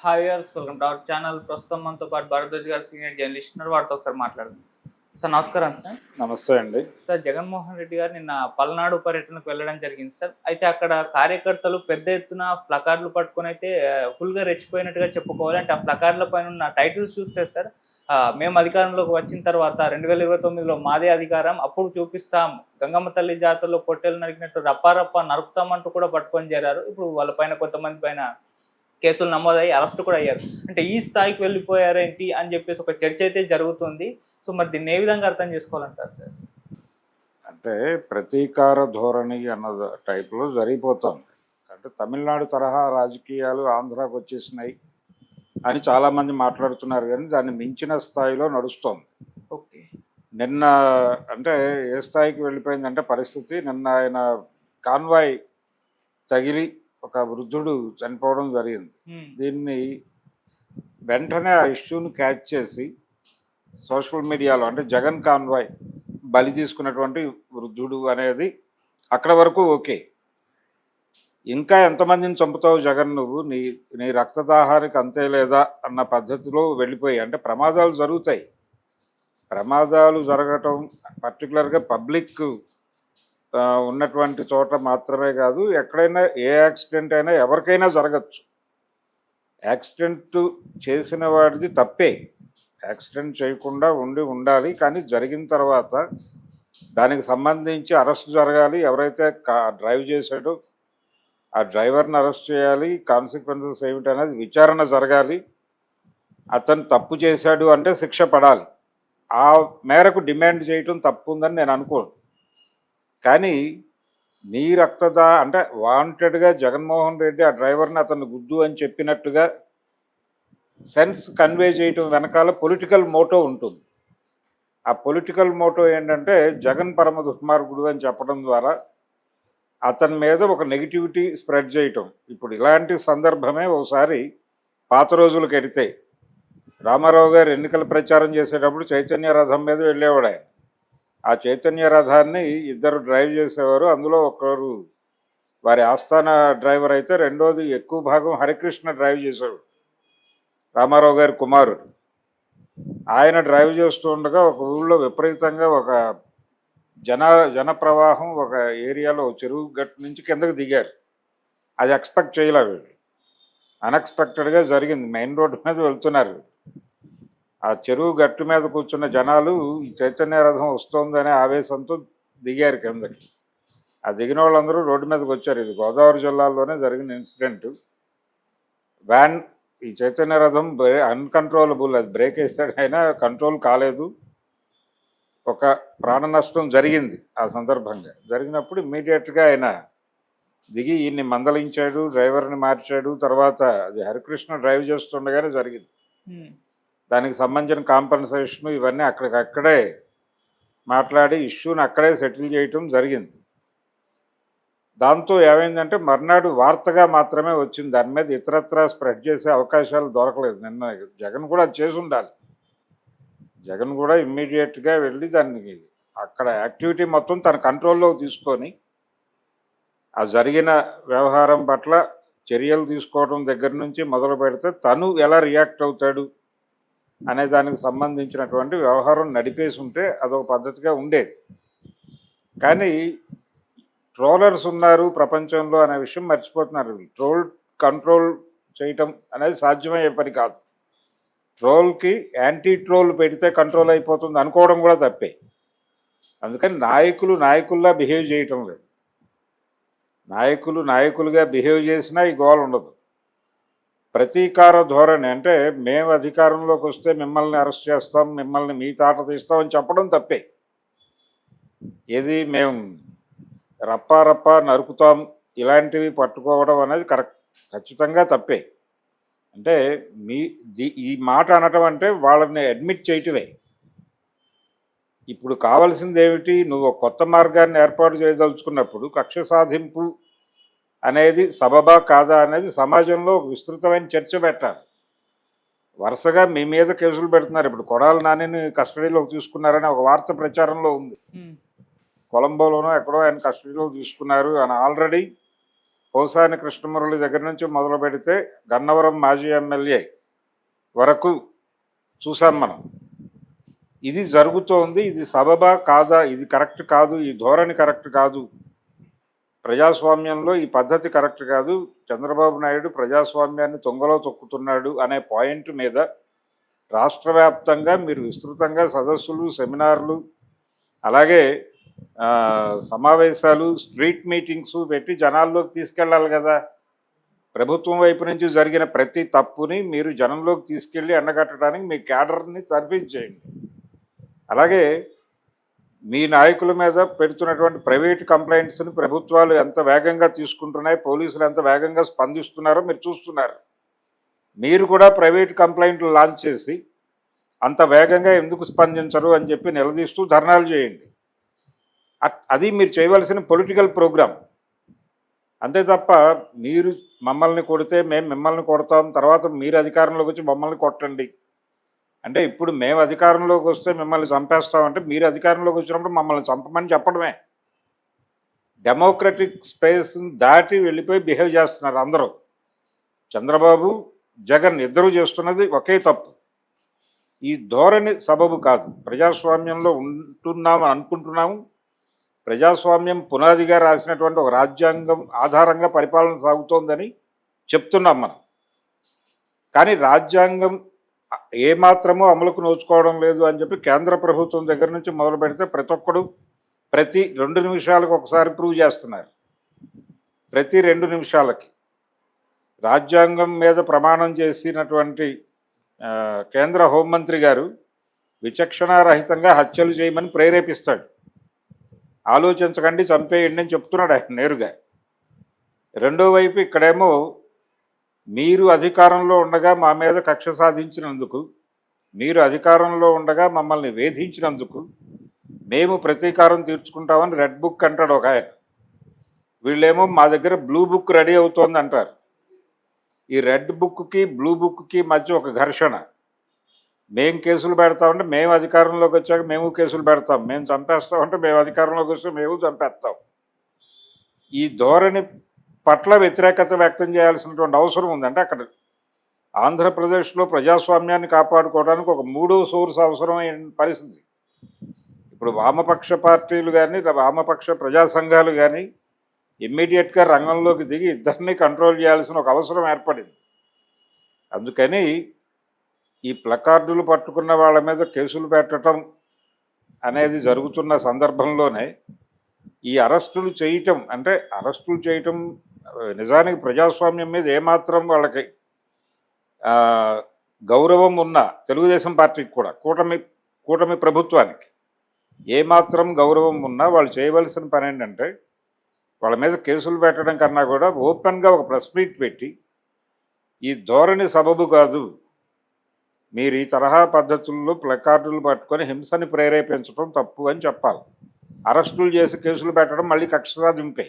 Hi viewers, welcome to our channel. ప్రస్తుతం మనతో పాటు భారద్వాజ్ గారు సీనియర్ జర్నలిస్ట్ ఉన్నారు. వారితో ఒకసారి మాట్లాడదాం. సార్ నమస్కారం సార్. నమస్తే అండి. సార్, జగన్మోహన్ రెడ్డి గారు నిన్న పల్నాడు పర్యటనకు వెళ్ళడం జరిగింది సార్. అయితే అక్కడ కార్యకర్తలు పెద్ద ఎత్తున ప్లకార్డులు పట్టుకొని అయితే ఫుల్గా రెచ్చిపోయినట్టుగా చెప్పుకోవాలి. అంటే ఆ ప్లకార్డుల పైన ఉన్న టైటిల్స్ చూస్తే సార్, మేము అధికారంలోకి వచ్చిన తర్వాత 2029లో మాదే అధికారం, అప్పుడు చూపిస్తాం, గంగమ్మ తల్లి జాతరలో పొట్టేలు నరికినట్టు రప్పారప్ప నరుకుతామంటూ కూడా పట్టుకొని చేరారు. ఇప్పుడు వాళ్ళ పైన కొంతమంది పైన కేసులు నమోదయ్యి అరెస్ట్ కూడా అయ్యారు. అంటే ఈ స్థాయికి వెళ్ళిపోయారేంటి అని చెప్పేసి ఒక చర్చ అయితే జరుగుతుంది. సో మరి దీన్ని ఏ విధంగా అర్థం చేసుకోవాలంటారు సార్? అంటే ప్రతీకార ధోరణి అన్న టైప్లో జరిగిపోతుంది. అంటే తమిళనాడు తరహా రాజకీయాలు ఆంధ్రాకు వచ్చేసినాయి అని చాలామంది మాట్లాడుతున్నారు, కానీ దాన్ని మించిన స్థాయిలో నడుస్తోంది. ఓకే. నిన్న అంటే ఏ స్థాయికి వెళ్ళిపోయిందంటే పరిస్థితి, నిన్న ఆయన కాన్వాయ్ తగిలి ఒక వృద్ధుడు చనిపోవడం జరిగింది. దీన్ని వెంటనే ఆ ఇష్యూని క్యాచ్ చేసి సోషల్ మీడియాలో అంటే జగన్ కాన్వాయ్ బలి తీసుకున్నటువంటి వృద్ధుడు అనేది అక్కడ వరకు ఓకే. ఇంకా ఎంతమందిని చంపుతావు జగన్, నువ్వు నీ రక్తదాహానికి అంతే లేదా అన్న పద్ధతిలో వెళ్ళిపోయి, అంటే ప్రమాదాలు జరుగుతాయి. ప్రమాదాలు జరగటం పర్టికులర్గా పబ్లిక్ ఉన్నటువంటి చోట మాత్రమే కాదు, ఎక్కడైనా ఏ యాక్సిడెంట్ అయినా ఎవరికైనా జరగచ్చు. యాక్సిడెంట్ చేసిన వాడిది తప్పే, యాక్సిడెంట్ చేయకుండా ఉండాలి. కానీ జరిగిన తర్వాత దానికి సంబంధించి అరెస్ట్ జరగాలి. ఎవరైతే డ్రైవ్ చేశాడో ఆ డ్రైవర్ని అరెస్ట్ చేయాలి. కాన్సిక్వెన్సెస్ ఏమిటి అనేది విచారణ జరగాలి. అతను తప్పు చేశాడు అంటే శిక్ష పడాలి. ఆ మేరకు డిమాండ్ చేయటం తప్పు ఉందని నేను అనుకోను. కానీ నీ అంటే వాంటెడ్గా జగన్మోహన్ రెడ్డి ఆ డ్రైవర్ని అతను గుద్దు అని చెప్పినట్టుగా సెన్స్ కన్వే చేయటం వెనకాల పొలిటికల్ మోటో ఉంటుంది. ఆ పొలిటికల్ మోటో ఏంటంటే జగన్ పరమ దుర్మార్గుడు అని చెప్పడం ద్వారా అతని మీద ఒక నెగిటివిటీ స్ప్రెడ్ చేయటం. ఇప్పుడు ఇలాంటి సందర్భమే ఒకసారి పాత రోజులకు ఎడితే రామారావు గారు ఎన్నికల ప్రచారం చేసేటప్పుడు చైతన్య రథం మీద వెళ్ళేవాడు ఆయన. ఆ చైతన్య రథాన్ని ఇద్దరు డ్రైవ్ చేసేవారు. అందులో ఒకరు వారి ఆస్థాన డ్రైవర్ అయితే, రెండోది ఎక్కువ భాగం హరికృష్ణ డ్రైవ్ చేసేవాడు, రామారావు గారి కుమారుడు. ఆయన డ్రైవ్ చేస్తూ ఉండగా ఒక ఊళ్ళో విపరీతంగా ఒక జన ప్రవాహం ఒక ఏరియాలో చెరువు గట్టు నుంచి కిందకు దిగారు. అది ఎక్స్పెక్ట్ చేయలే వీళ్ళు. అన్ఎక్స్పెక్టెడ్గా జరిగింది. మెయిన్ రోడ్డు మీద వెళ్తున్నారు. ఆ చెరువు గట్టు మీద కూర్చున్న జనాలు ఈ చైతన్య రథం వస్తుందనే ఆవేశంతో దిగారు కిందకి. ఆ దిగిన వాళ్ళందరూ రోడ్డు మీదకి వచ్చారు. ఇది గోదావరి జిల్లాలోనే జరిగిన ఇన్సిడెంట్. వ్యాన్ ఈ చైతన్య రథం అన్కంట్రోలబుల్, అది బ్రేక్ వేసాడు, అయినా కంట్రోల్ కాలేదు. ఒక ప్రాణ నష్టం జరిగింది. ఆ సందర్భంగా జరిగినప్పుడు ఇమ్మీడియట్గా ఆయన దిగి ఈయన్ని మందలించాడు, డ్రైవర్ని మార్చాడు. తర్వాత అది హరికృష్ణ డ్రైవ్ చేస్తుండగానే జరిగింది. దానికి సంబంధించిన కాంపన్సేషన్ ఇవన్నీ అక్కడికక్కడే మాట్లాడి ఇష్యూని అక్కడే సెటిల్ చేయటం జరిగింది. దాంతో ఏమైందంటే మర్నాడు వార్తగా మాత్రమే వచ్చింది. దాని మీద ఇతరత్రా స్ప్రెడ్ చేసే అవకాశాలు దొరకలేదు. నిన్న జగన్ కూడా అది చేసి ఉండాలి. జగన్ కూడా ఇమ్మీడియట్గా వెళ్ళి దాన్ని అక్కడ యాక్టివిటీ మొత్తం తన కంట్రోల్లో తీసుకొని ఆ జరిగిన వ్యవహారం పట్ల చర్యలు తీసుకోవడం దగ్గర నుంచి మొదలు పెడితే తను ఎలా రియాక్ట్ అవుతాడు అనే దానికి సంబంధించినటువంటి వ్యవహారం నడిపేసి ఉంటే అదొక పద్ధతిగా ఉండేది. కానీ ట్రోలర్స్ ఉన్నారు ప్రపంచంలో అనే విషయం మర్చిపోతున్నారు. ట్రోల్ కంట్రోల్ చేయటం అనేది సాధ్యమయ్యే పని కాదు. ట్రోల్కి యాంటీ ట్రోల్ పెడితే కంట్రోల్ అయిపోతుంది అనుకోవడం కూడా తప్పే. అందుకని నాయకుల్లా బిహేవ్ చేయటం లేదు. నాయకులుగా బిహేవ్ చేసినా ఈ గోల్ ఉండదు. ప్రతీకార ధోరణి అంటే మేము అధికారంలోకి వస్తే మిమ్మల్ని అరెస్ట్ చేస్తాం, మిమ్మల్ని మీ తాట తీస్తాం అని చెప్పడం తప్పే. ఏది మేము రప్పా నరుకుతాం ఇలాంటివి పట్టుకోవడం అనేది ఖచ్చితంగా తప్పే. అంటే ఈ మాట అనటం అంటే వాళ్ళని అడ్మిట్ చేయటమే. ఇప్పుడు కావాల్సింది ఏమిటి? నువ్వు కొత్త మార్గాన్ని ఏర్పాటు చేయదలుచుకున్నప్పుడు కక్ష సాధింపు అనేది సబబా కాదా అనేది సమాజంలో విస్తృతమైన చర్చ పెట్టాలి. వరుసగా మీ మీద కేసులు పెడుతున్నారు. ఇప్పుడు కొడాలి నానిని కస్టడీలోకి తీసుకున్నారని ఒక వార్త ప్రచారంలో ఉంది. కొలంబోలోనో ఎక్కడో ఆయన కస్టడీలో తీసుకున్నారు అని ఆల్రెడీ పోసాని కృష్ణమురళి దగ్గర నుంచి మొదలు పెడితే గన్నవరం మాజీ ఎమ్మెల్యే వరకు చూసాం మనం. ఇది జరుగుతోంది. ఇది సబబా కాదా, ఇది కరెక్ట్ కాదు, ఈ ధోరణి కరెక్ట్ కాదు, ప్రజాస్వామ్యంలో ఈ పద్ధతి కరెక్ట్ కాదు, చంద్రబాబు నాయుడు ప్రజాస్వామ్యాన్ని తొంగలో తొక్కుతున్నాడు అనే పాయింట్ మీద రాష్ట్ర వ్యాప్తంగా మీరు విస్తృతంగా సదస్సులు, సెమినార్లు, అలాగే సమావేశాలు, స్ట్రీట్ మీటింగ్స్ పెట్టి జనాల్లోకి తీసుకెళ్ళాలి కదా. ప్రభుత్వం వైపు నుంచి జరిగిన ప్రతి తప్పుని మీరు జనంలోకి తీసుకెళ్ళి ఎండగట్టడానికి మీ క్యాడర్ని తర్ఫీదు చేయండి. అలాగే మీ నాయకుల మీద పెడుతున్నటువంటి ప్రైవేట్ కంప్లైంట్స్ని ప్రభుత్వాలు ఎంత వేగంగా తీసుకుంటున్నాయి, పోలీసులు ఎంత వేగంగా స్పందిస్తున్నారో మీరు చూస్తున్నారు. మీరు కూడా ప్రైవేట్ కంప్లైంట్లు లాంచ్ చేసి అంత వేగంగా ఎందుకు స్పందించరు అని చెప్పి నిలదీస్తూ ధర్నాలు చేయండి. అది మీరు చేయవలసిన పొలిటికల్ ప్రోగ్రామ్. అంతే తప్ప మీరు మమ్మల్ని కొడితే మేము మిమ్మల్ని కొడతాం, తర్వాత మీరు అధికారంలోకి వచ్చి మమ్మల్ని కొట్టండి అంటే, ఇప్పుడు మేము అధికారంలోకి వస్తే మిమ్మల్ని చంపేస్తామంటే మీరు అధికారంలోకి వచ్చినప్పుడు మమ్మల్ని చంపమని చెప్పడమే. డెమోక్రటిక్ స్పేస్ని దాటి వెళ్ళిపోయి బిహేవ్ చేస్తున్నారు అందరూ. చంద్రబాబు, జగన్ ఇద్దరూ చేస్తున్నది ఒకే తప్పు. ఈ ధోరణి సబబు కాదు. ప్రజాస్వామ్యంలో ఉంటున్నామని అనుకుంటున్నాము. ప్రజాస్వామ్యం పునాదిగా రాసినటువంటి ఒక రాజ్యాంగం ఆధారంగా పరిపాలన సాగుతోందని చెప్తున్నాం మనం. కానీ రాజ్యాంగం ఏమాత్రమో అమలుకు నోచుకోవడం లేదు అని చెప్పి కేంద్ర ప్రభుత్వం దగ్గర నుంచి మొదలు పెడితే ప్రతి ఒక్కడు ప్రతి 2 నిమిషాలకు ఒకసారి ప్రూవ్ చేస్తున్నారు. ప్రతి 2 నిమిషాలకి రాజ్యాంగం మీద ప్రమాణం చేసినటువంటి కేంద్ర హోంమంత్రి గారు విచక్షణారహితంగా హత్యలు చేయమని ప్రేరేపిస్తాడు. ఆలోచించకండి, చంపేయండి అని చెప్తున్నాడు ఆయన నేరుగా. రెండో వైపు ఇక్కడేమో మీరు అధికారంలో ఉండగా మా మీద కక్ష సాధించినందుకు, మీరు అధికారంలో ఉండగా మమ్మల్ని వేధించినందుకు మేము ప్రతీకారం తీర్చుకుంటామని రెడ్ బుక్ అంటాడు ఒక ఆయన. వీళ్ళేమో మా దగ్గర బ్లూ బుక్ రెడీ అవుతోంది అంటారు. ఈ రెడ్ బుక్కి బ్లూ బుక్కి మధ్య ఒక ఘర్షణ. మేము కేసులు పెడతామంటే మేము అధికారంలోకి వచ్చాక మేము కేసులు పెడతాం, మేము చంపేస్తామంటే మేము అధికారంలోకి వస్తే మేము చంపేస్తాం. ఈ ధోరణి పట్ల వ్యతిరేకత వ్యక్తం చేయాల్సినటువంటి అవసరం ఉంది. అంటే అక్కడ ఆంధ్రప్రదేశ్లో ప్రజాస్వామ్యాన్ని కాపాడుకోవడానికి ఒక 3వ సోర్స్ అవసరమైన పరిస్థితి. ఇప్పుడు వామపక్ష పార్టీలు కానీ, వామపక్ష ప్రజా సంఘాలు కానీ ఇమ్మీడియట్గా రంగంలోకి దిగి ఇద్దరిని కంట్రోల్ చేయాల్సిన ఒక అవసరం ఏర్పడింది. అందుకని ఈ ప్లకార్డులు పట్టుకున్న వాళ్ళ మీద కేసులు పెట్టడం అనేది జరుగుతున్న సందర్భంలోనే ఈ అరెస్టులు చేయటం, అంటే అరెస్టులు చేయటం నిజానికి ప్రజాస్వామ్యం మీద ఏమాత్రం వాళ్ళకి గౌరవం ఉన్న తెలుగుదేశం పార్టీకి కూడా, కూటమి ప్రభుత్వానికి ఏమాత్రం గౌరవం ఉన్నా వాళ్ళు చేయవలసిన పని ఏంటంటే వాళ్ళ మీద కేసులు పెట్టడం కన్నా కూడా ఓపెన్గా ఒక ప్రెస్ మీట్ పెట్టి ఈ ధోరణి సబబు కాదు, మీరు ఈ తరహా పద్ధతుల్లో ప్లకార్డులు పట్టుకొని హింసని ప్రేరేపించడం తప్పు అని చెప్పాలి. అరెస్టులు చేసి కేసులు పెట్టడం మళ్ళీ కక్ష సాధింపే.